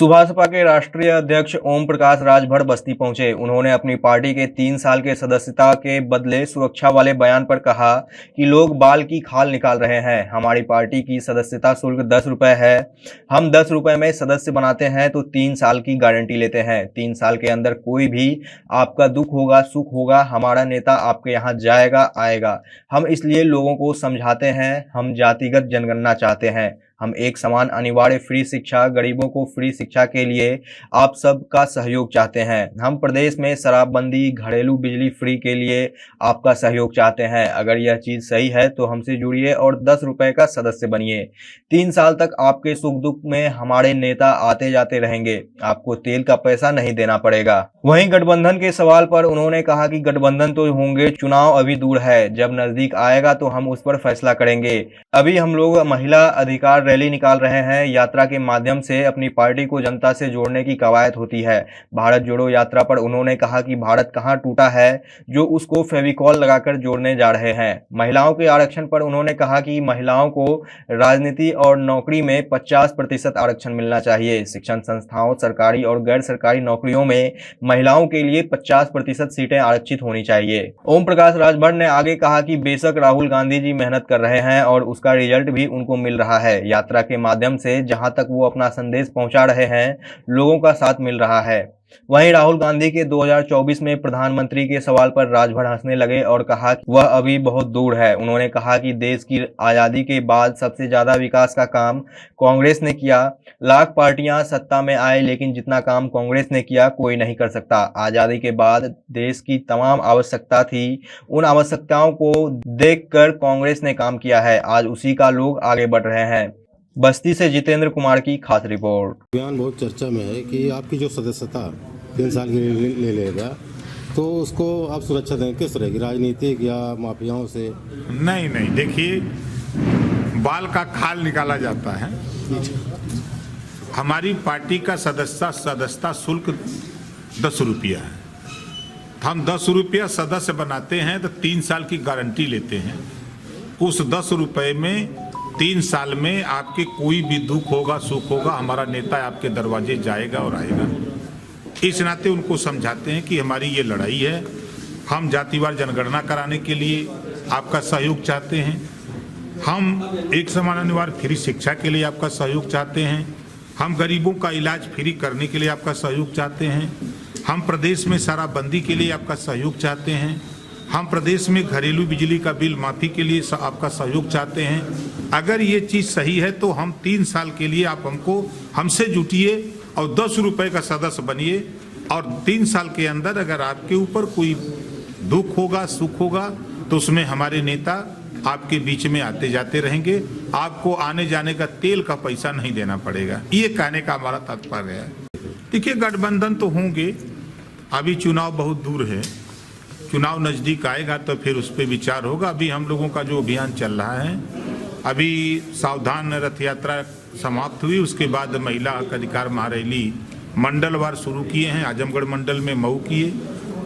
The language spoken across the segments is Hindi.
सुभासपा के राष्ट्रीय अध्यक्ष ओम प्रकाश राजभर बस्ती पहुंचे। उन्होंने अपनी पार्टी के 3 साल के सदस्यता के बदले सुरक्षा वाले बयान पर कहा कि लोग बाल की खाल निकाल रहे हैं। हमारी पार्टी की सदस्यता शुल्क 10 रुपए है। हम 10 रुपए में सदस्य बनाते हैं तो 3 साल की गारंटी लेते हैं। 3 साल के अंदर कोई भी आपका दुख होगा सुख होगा, हमारा नेता आपके यहाँ जाएगा आएगा। हम इसलिए लोगों को समझाते हैं। हम जातिगत जनगणना चाहते हैं। हम एक समान अनिवार्य फ्री शिक्षा, गरीबों को फ्री शिक्षा के लिए आप सबका सहयोग चाहते हैं। हम प्रदेश में शराबबंदी, घरेलू बिजली फ्री के लिए आपका सहयोग चाहते हैं। अगर यह चीज सही है तो हमसे जुड़िए और 10 रुपए का सदस्य बनिए। 3 साल तक आपके सुख दुख में हमारे नेता आते जाते रहेंगे। आपको तेल का पैसा नहीं देना पड़ेगा। वहीं गठबंधन के सवाल पर उन्होंने कहा कि गठबंधन तो होंगे, चुनाव अभी दूर है। जब नजदीक आएगा तो हम उस पर फैसला करेंगे। अभी हम लोग महिला अधिकार रैली निकाल रहे हैं। यात्रा के माध्यम से अपनी पार्टी को जनता से जोड़ने की कवायद होती है। भारत जोड़ो यात्रा पर उन्होंने कहा कि भारत कहां टूटा है जो उसको फेविकॉल लगाकर जोड़ने जा रहे हैं। महिलाओं के आरक्षण पर उन्होंने कहा कि महिलाओं को राजनीति और नौकरी में 50% आरक्षण मिलना चाहिए। शिक्षण संस्थाओं, सरकारी और गैर सरकारी नौकरियों में महिलाओं के लिए 50% सीटें आरक्षित होनी चाहिए। ओम प्रकाश राजभर ने आगे कहा कि बेशक राहुल गांधी जी मेहनत कर रहे हैं और उसका रिजल्ट भी उनको मिल रहा है। यात्रा के माध्यम से जहां तक वो अपना संदेश पहुंचा रहे हैं, लोगों का साथ मिल रहा है। वहीं राहुल गांधी के 2024 में प्रधानमंत्री के सवाल पर राजभर हंसने लगे और कहा कि वह अभी बहुत दूर है। उन्होंने कहा कि देश की आजादी के बाद सबसे ज्यादा विकास का काम कांग्रेस ने किया। लाख पार्टियां सत्ता में आए लेकिन जितना काम कांग्रेस ने किया कोई नहीं कर सकता। आजादी के बाद देश की तमाम आवश्यकता थी, उन आवश्यकताओं को देखकर कांग्रेस ने काम किया है। आज उसी का लोग आगे बढ़ रहे हैं। बस्ती से जितेंद्र कुमार की खास रिपोर्ट। बयान बहुत चर्चा में है कि आपकी जो सदस्यता 3 साल के लिए ले लेगा तो उसको आप सुरक्षा देंगे, किस रहेगी, राजनीतिक या माफियाओं से? नहीं, देखिए, बाल का खाल निकाला जाता है। हमारी पार्टी का सदस्यता शुल्क 10 रुपया है। हम 10 रुपया सदस्य बनाते हैं तो 3 साल की गारंटी लेते हैं। उस 10 रुपये में 3 साल में आपके कोई भी दुख होगा सुख होगा, हमारा नेता आपके दरवाजे जाएगा और आएगा। इस नाते उनको समझाते हैं कि हमारी ये लड़ाई है। हम जातिवार जनगणना कराने के लिए आपका सहयोग चाहते हैं। हम एक समान अनिवार्य फ्री शिक्षा के लिए आपका सहयोग चाहते हैं। हम गरीबों का इलाज फ्री करने के लिए आपका सहयोग चाहते हैं। हम प्रदेश में शराबबंदी के लिए आपका सहयोग चाहते हैं। हम प्रदेश में घरेलू बिजली का बिल माफी के लिए आपका सहयोग चाहते हैं। अगर ये चीज़ सही है तो हम 3 साल के लिए आप हमसे जुटिए और 10 रुपए का सदस्य बनिए। और 3 साल के अंदर अगर आपके ऊपर कोई दुख होगा सुख होगा तो उसमें हमारे नेता आपके बीच में आते जाते रहेंगे। आपको आने जाने का तेल का पैसा नहीं देना पड़ेगा। ये कहने का हमारा तात्पर्य है। देखिए, गठबंधन तो होंगे, अभी चुनाव बहुत दूर है। चुनाव नज़दीक आएगा तो फिर उस पर विचार होगा। अभी हम लोगों का जो अभियान चल रहा है, अभी सावधान रथ यात्रा समाप्त हुई, उसके बाद महिला हक अधिकार महारैली मंडलवार शुरू किए हैं। आजमगढ़ मंडल में मऊ किए,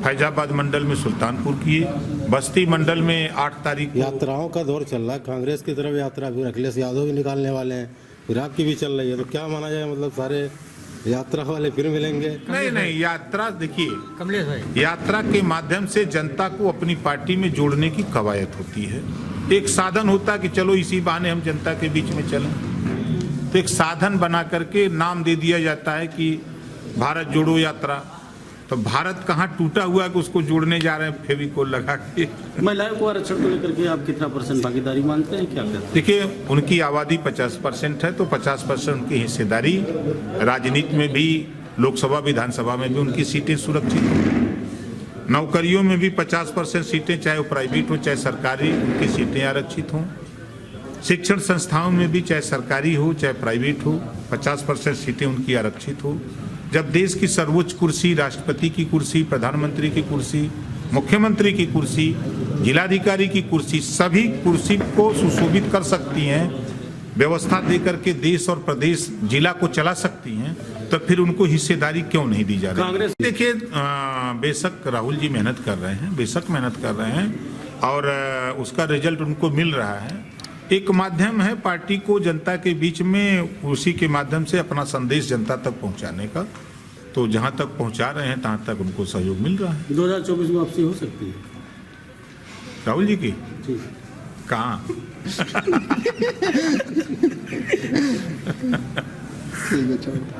फैजाबाद मंडल में सुल्तानपुर किए, बस्ती मंडल में 8 तारीख। यात्राओं का दौर चल रहा है, कांग्रेस की तरफ यात्रा भी अखिलेश यादव भी निकालने वाले हैं, फिर आपकी भी चल रही है, तो क्या माना जाए, मतलब सारे यात्रा वाले फिर मिलेंगे? नहीं, यात्रा देखिए, कमलेश भाई, यात्रा के माध्यम से जनता को अपनी पार्टी में जोड़ने की कवायद होती है। एक साधन होता है कि चलो इसी बहाने हम जनता के बीच में चलें, तो एक साधन बना करके नाम दे दिया जाता है कि भारत जोड़ो यात्रा। तो भारत कहाँ टूटा हुआ है कि उसको जोड़ने जा रहे हैं फेविकोल लगा के। महिलाओं को आरक्षण को लेकर के आप कितना % भागीदारी मानते हैं, क्या कहते हैं? देखिए, उनकी आबादी 50% है तो 50% उनकी हिस्सेदारी। राजनीति में भी, लोकसभा विधानसभा में भी उनकी सीटें सुरक्षित हों। नौकरियों में भी 50% सीटें, चाहे वो प्राइवेट हो चाहे सरकारी, उनकी सीटें आरक्षित हों। शिक्षण संस्थाओं में भी, चाहे सरकारी हो चाहे प्राइवेट हो, 50% सीटें उनकी आरक्षित हो। जब देश की सर्वोच्च कुर्सी, राष्ट्रपति की कुर्सी, प्रधानमंत्री की कुर्सी, मुख्यमंत्री की कुर्सी, जिलाधिकारी की कुर्सी, सभी कुर्सी को सुशोभित कर सकती हैं, व्यवस्था दे करके देश और प्रदेश जिला को चला सकती हैं, तो फिर उनको हिस्सेदारी क्यों नहीं दी जा रही? कांग्रेस देखिए, बेशक राहुल जी मेहनत कर रहे हैं, बेशक मेहनत कर रहे हैं और उसका रिजल्ट उनको मिल रहा है। एक माध्यम है पार्टी को जनता के बीच में उसी के माध्यम से अपना संदेश जनता तक पहुंचाने का। तो जहां तक पहुंचा रहे हैं तहां तक उनको सहयोग मिल रहा है। 2024 में वापसी हो सकती है? राहुल जी की जी। कहाँ?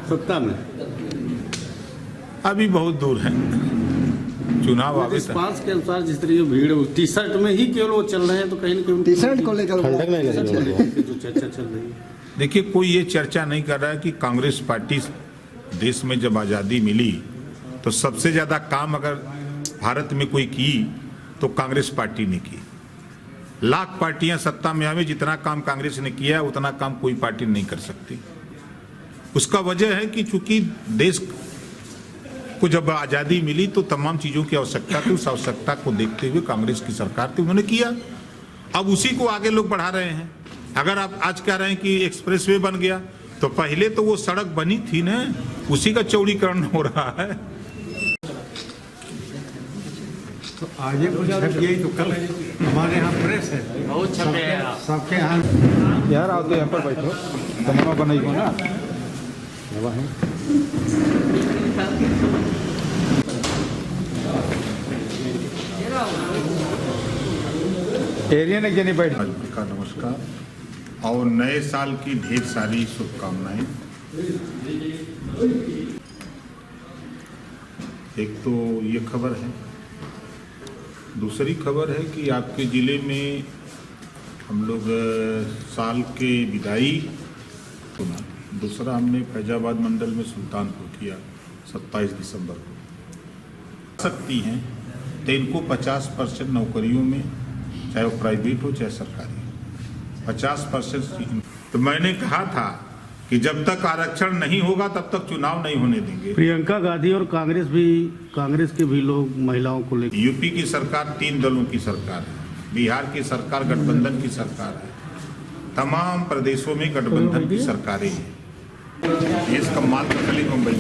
सत्ता में अभी बहुत दूर है, चुनाव आगे तक। रिस्पांस के अनुसार जिस तरह की भीड़ टी शर्ट में ही केवल वो चल रहे हैं, तो कहीं ना कहीं टी शर्ट को लेकर ठंडक नहीं लग रही है। जो चर्चा चल रही है। देखिए, कोई ये चर्चा नहीं कर रहा है कि कांग्रेस पार्टी देश में जब आज़ादी मिली तो सबसे ज़्यादा काम अगर भारत में कोई की तो कांग्रेस पार्टी ने की। लाख पार्टियां सत्ता में आवे, जितना काम कांग्रेस ने किया उतना काम कोई पार्टी नहीं कर सकती। उसका वजह है कि चूंकि देश को जब आज़ादी मिली तो तमाम चीज़ों की आवश्यकता थी, उस आवश्यकता को देखते हुए कांग्रेस की सरकार थी, उन्होंने किया। अब उसी को आगे लोग बढ़ा रहे हैं। अगर आप आज कह रहे हैं कि एक्सप्रेसवे बन गया, तो पहले तो वो सड़क बनी थी ना, उसी का चौड़ीकरण हो रहा है। तो आगे कुछ छप गई तो कल हमारे यहाँ प्रेस है, बहुत छपे हैं सबके यहाँ। यार आप तो यहाँ पर बैठो, तमन्ना बनाइए ना। एरिया ने क्यों नहीं बैठा? का नमस्कार और नए साल की ढेर सारी शुभकामनाएं। एक तो ये खबर है, दूसरी खबर है कि आपके ज़िले में हम लोग साल के विदाई सुना। दूसरा हमने फैजाबाद मंडल में सुल्तानपुर किया 27 दिसंबर को। सकती हैं तो इनको 50% नौकरियों में, चाहे वो प्राइवेट हो चाहे सरकारी, 50%। तो मैंने कहा था कि जब तक आरक्षण नहीं होगा तब तक चुनाव नहीं होने देंगे। प्रियंका गांधी और कांग्रेस के भी लोग महिलाओं को लेकर। यूपी की सरकार 3 दलों की सरकार है, बिहार की सरकार गठबंधन की सरकार है, तमाम प्रदेशों में गठबंधन की सरकारें हैं। देश का माल तो खाली मुंबई